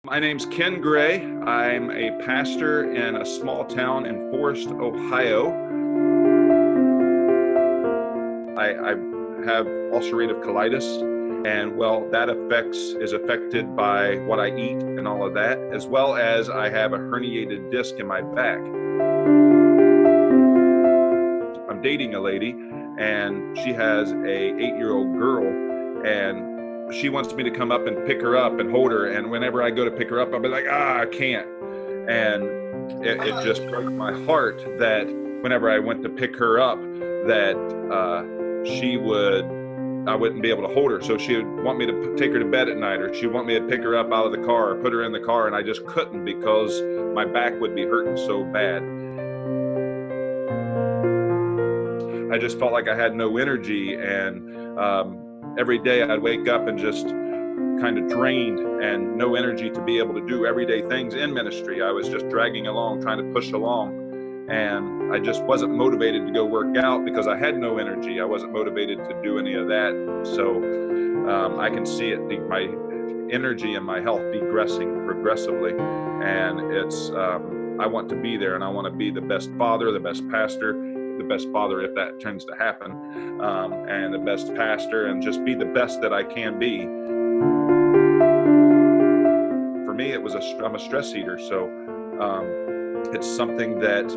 My name's Ken Gray. I'm a pastor in a small town in Forest, Ohio. I have ulcerative colitis, and that is affected by what I eat and all of that, as well as I have a herniated disc in my back. I'm dating a lady, and she has a 8-year-old girl, and she wants me to come up and pick her up and hold her. And whenever I go to pick her up, I'll be like, I can't. And it just broke my heart that whenever I went to pick her up, that I wouldn't be able to hold her. So she would want me to take her to bed at night, or she'd want me to pick her up out of the car or put her in the car. And I just couldn't because my back would be hurting so bad. I just felt like I had no energy, and every day I'd wake up and just kind of drained and no energy to be able to do everyday things in ministry. I was just dragging along, trying to push along, and I just wasn't motivated to go work out because I had no energy. I wasn't motivated to do any of that. So I can see it, my energy and my health degressing progressively, and it's I want to be there, and I want to be the best father, the best pastor, the best father if that turns to happen, and the best pastor, and just be the best that I can be. For me, I'm a stress eater, so it's something that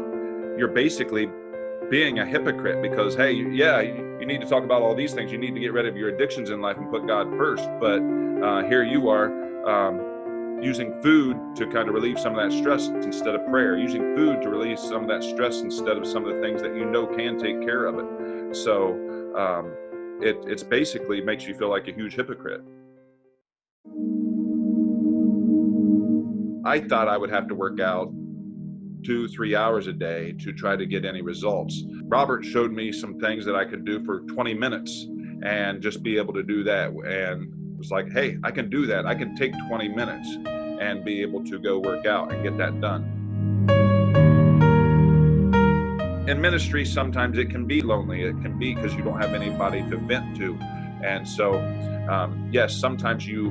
you're basically being a hypocrite, because hey, yeah, you need to talk about all these things. You need to get rid of your addictions in life and put God first, but here you are using food to kind of relieve some of that stress instead of prayer, using food to relieve some of that stress instead of some of the things that you know can take care of it. So it's basically makes you feel like a huge hypocrite. I thought I would have to work out 2-3 hours a day to try to get any results. Robert showed me some things that I could do for 20 minutes and just be able to do that, and was like, hey, I can do that. I can take 20 minutes and be able to go work out and get that done. In ministry, sometimes it can be lonely. It can be because you don't have anybody to vent to. And so, yes, sometimes you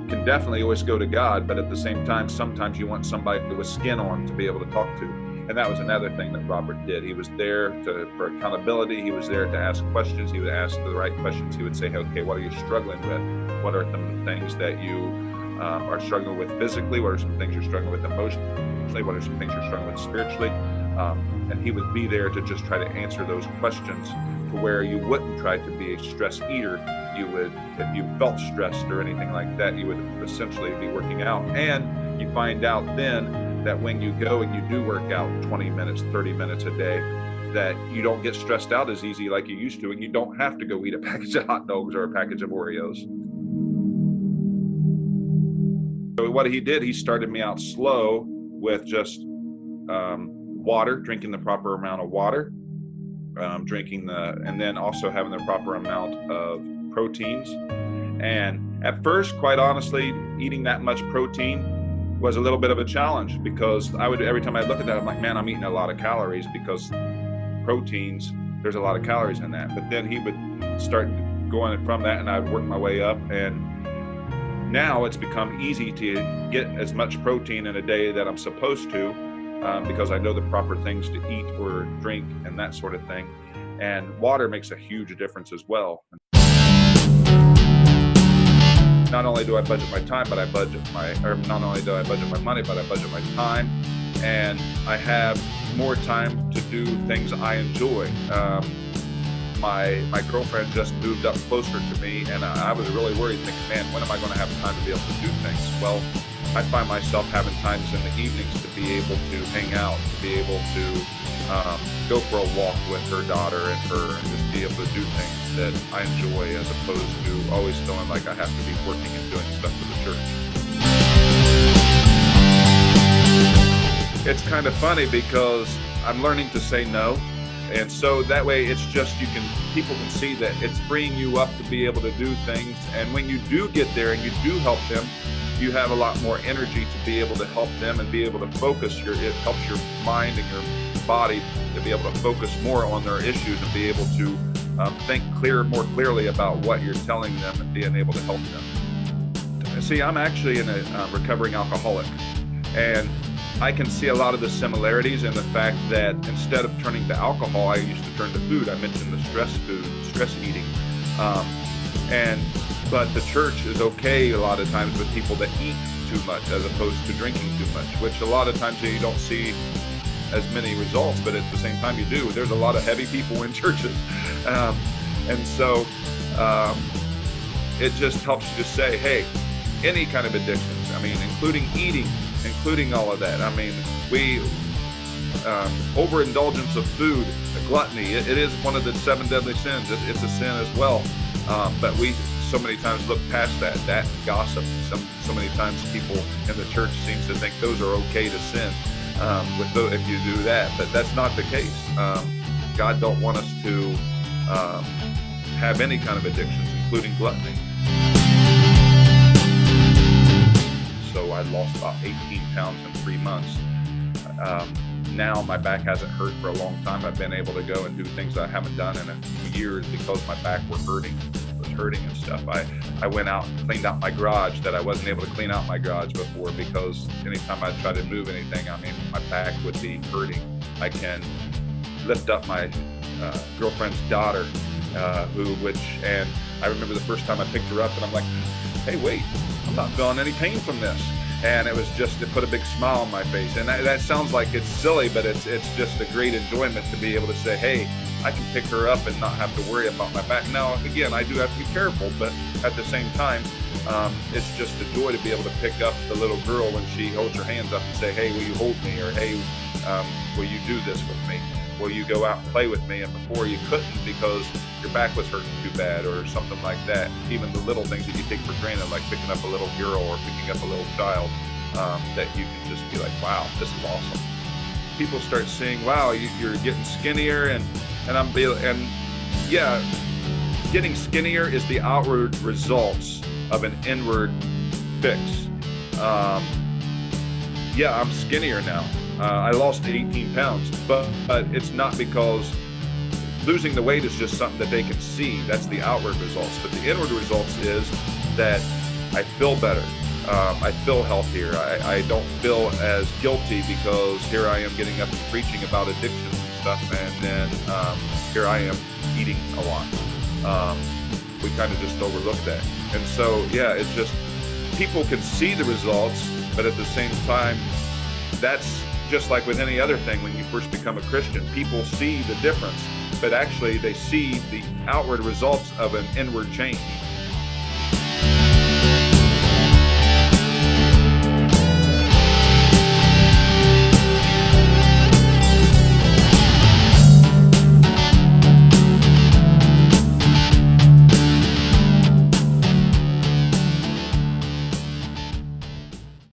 can definitely always go to God, but at the same time, sometimes you want somebody with skin on to be able to talk to. And that was another thing that Robert did. He was there for accountability. He was there to ask questions. He would ask the right questions. He would say, okay, what are you struggling with? What are some things that you are struggling with physically? What are some things you're struggling with emotionally? What are some things you're struggling with spiritually? And he would be there to just try to answer those questions to where you wouldn't try to be a stress eater. You would, if you felt stressed or anything like that, you would essentially be working out. And you find out then that when you go and you do work out 20 minutes, 30 minutes a day, that you don't get stressed out as easy like you used to, and you don't have to go eat a package of hot dogs or a package of Oreos. So what he did, he started me out slow with just water, drinking the proper amount of water, and then also having the proper amount of proteins. And at first, quite honestly, eating that much protein was a little bit of a challenge, because every time I look at that, I'm like, man, I'm eating a lot of calories, because proteins, there's a lot of calories in that. But then he would start going from that, and I'd work my way up, and now it's become easy to get as much protein in a day that I'm supposed to, because I know the proper things to eat or drink and that sort of thing. And water makes a huge difference as well. Not only do I budget my time, but not only do I budget my money, but I budget my time, and I have more time to do things I enjoy. My girlfriend just moved up closer to me, and I was really worried, thinking, man, when am I going to have time to be able to do things? Well, I find myself having times in the evenings to be able to hang out, to be able to go for a walk with her daughter and just be able to do things that I enjoy, as opposed to always feeling like I have to be working and doing stuff for the church. It's kind of funny because I'm learning to say no, and so that way it's just people can see that it's freeing you up to be able to do things, and when you do get there and you do help them, you have a lot more energy to be able to help them and be able to focus. It helps your mind and your body to be able to focus more on their issues and be able to think more clearly about what you're telling them and being able to help them. See, I'm actually a recovering alcoholic, and I can see a lot of the similarities in the fact that instead of turning to alcohol, I used to turn to food. I mentioned the stress eating. But the church is okay a lot of times with people that eat too much as opposed to drinking too much, which a lot of times you don't see as many results, but at the same time you do. There's a lot of heavy people in churches. And so it just helps you to say, hey, any kind of addictions, I mean, including eating, including all of that. I mean, overindulgence of food, gluttony, it is one of the 7 deadly sins. It's a sin as well. But we so many times look past that gossip. So many times people in the church seems to think those are okay to sin if you do that, but that's not the case. God don't want us to have any kind of addictions, including gluttony. So I lost about 18 pounds in 3 months. Now my back hasn't hurt for a long time. I've been able to go and do things I haven't done in years because my back was hurting and stuff. I went out and cleaned out my garage that I wasn't able to clean out my garage before, because anytime I tried to move anything, I mean, my back would be hurting. I can lift up my girlfriend's daughter, and I remember the first time I picked her up and I'm like, hey, wait, I'm not feeling any pain from this. And it put a big smile on my face. And that sounds like it's silly, but it's just a great enjoyment to be able to say, hey, I can pick her up and not have to worry about my back. Now, again, I do have to be careful, but at the same time, it's just a joy to be able to pick up the little girl when she holds her hands up and say, hey, will you hold me? Or, hey, will you do this with me? Will you go out and play with me? And before you couldn't because your back was hurting too bad or something like that. Even the little things that you take for granted, like picking up a little girl or picking up a little child, that you can just be like, wow, this is awesome. People start seeing, wow, you're getting skinnier, and getting skinnier is the outward results of an inward fix. I'm skinnier now. I lost 18 pounds, but it's not because losing the weight is just something that they can see. That's the outward results. But the inward results is that I feel better. I feel healthier. I don't feel as guilty because here I am getting up and preaching about addictions and stuff, and then here I am eating a lot. We kind of just overlook that. And so, it's just people can see the results, but at the same time, that's just like with any other thing. When you first become a Christian, people see the difference, but actually they see the outward results of an inward change.